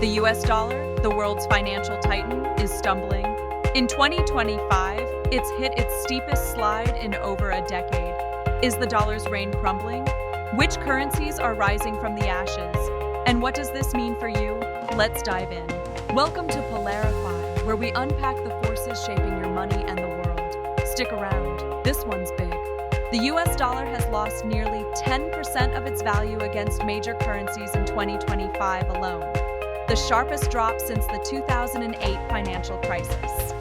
The US dollar, the world's financial titan, is stumbling. In 2025, it's hit its steepest slide in over a decade. Is the dollar's reign crumbling? Which currencies are rising from the ashes? And what does this mean for you? Let's dive in. Welcome to Polarify, where we unpack the forces shaping your money and the world. Stick around. This one's big. The US dollar has lost nearly 10% of its value against major currencies in 2025 alone, the sharpest drop since the 2008 financial crisis.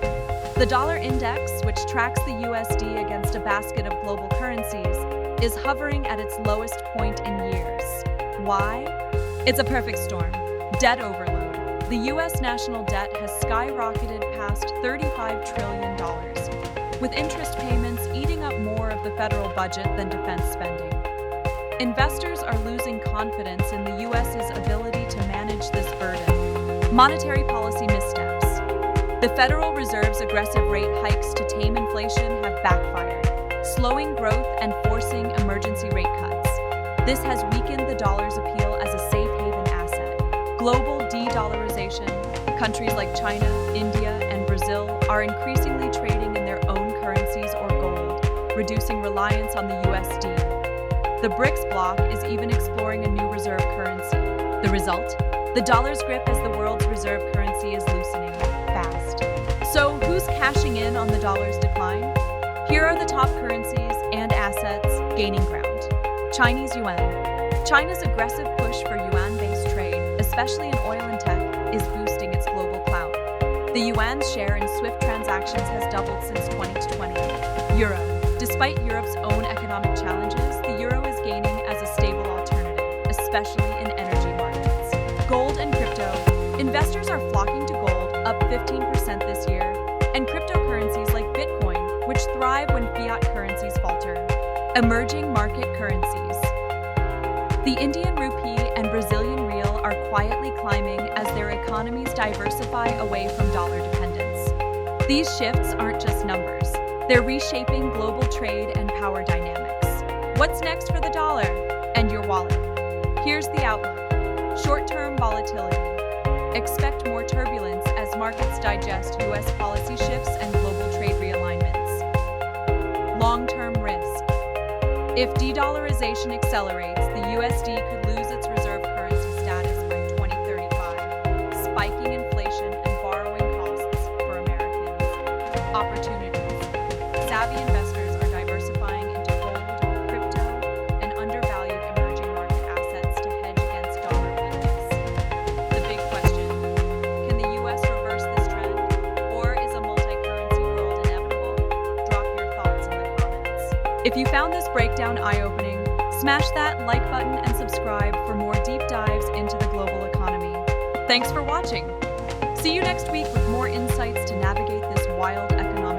The dollar index, which tracks the USD against a basket of global currencies, is hovering at its lowest point in years. Why? It's a perfect storm. Debt overload. The US national debt has skyrocketed past $35 trillion, with interest payments eating up more of the federal budget than defense spending. Investors are losing confidence in the US's ability to manage this burden. Monetary policy missteps. The Federal Reserve's aggressive rate hikes to tame inflation have backfired, slowing growth and forcing emergency rate cuts. This has weakened the dollar's appeal as a safe haven asset. Global de-dollarization. Countries like China, India, and Brazil are increasingly trading in their own currencies or gold, reducing reliance on the USD. The BRICS bloc is even exploring a new reserve currency. The result? The dollar's grip as the world's reserve currency is loosening fast. So, who's cashing in on the dollar's decline? Here are the top currencies and assets gaining ground. Chinese yuan. China's aggressive push for yuan-based trade, especially in oil and tech, is boosting its global clout. The yuan's share in SWIFT transactions has doubled since 2020. Euro. Despite Europe's own economic challenges, the euro is gaining as a stable alternative, especially in energy markets. Gold and crypto. Investors are flocking to gold, up 15% this year, and cryptocurrencies like Bitcoin, which thrive when fiat currencies falter. Emerging market currencies. The Indian rupee and Brazilian real are quietly climbing as their economies diversify away from dollar dependence. These shifts aren't just numbers. They're reshaping global trade and power dynamics. What's next for the dollar and your wallet? Here's the outlook. Short-term volatility. Expect more turbulence as markets digest U.S. policy shifts and global trade realignments. Long-term risk. If de-dollarization accelerates, the USD could lose its reserve currency status by 2035, spiking inflation and borrowing costs for Americans. Opportunities. Savvy investors are diversifying into gold, crypto, and undervalued emerging market assets to hedge against dollar weakness. The big question, can the US reverse this trend, or is a multi-currency world inevitable? Drop your thoughts in the comments. If you found this breakdown eye-opening, smash that like button and subscribe for more deep dives into the global economy. Thanks for watching. See you next week with more insights to navigate this wild economic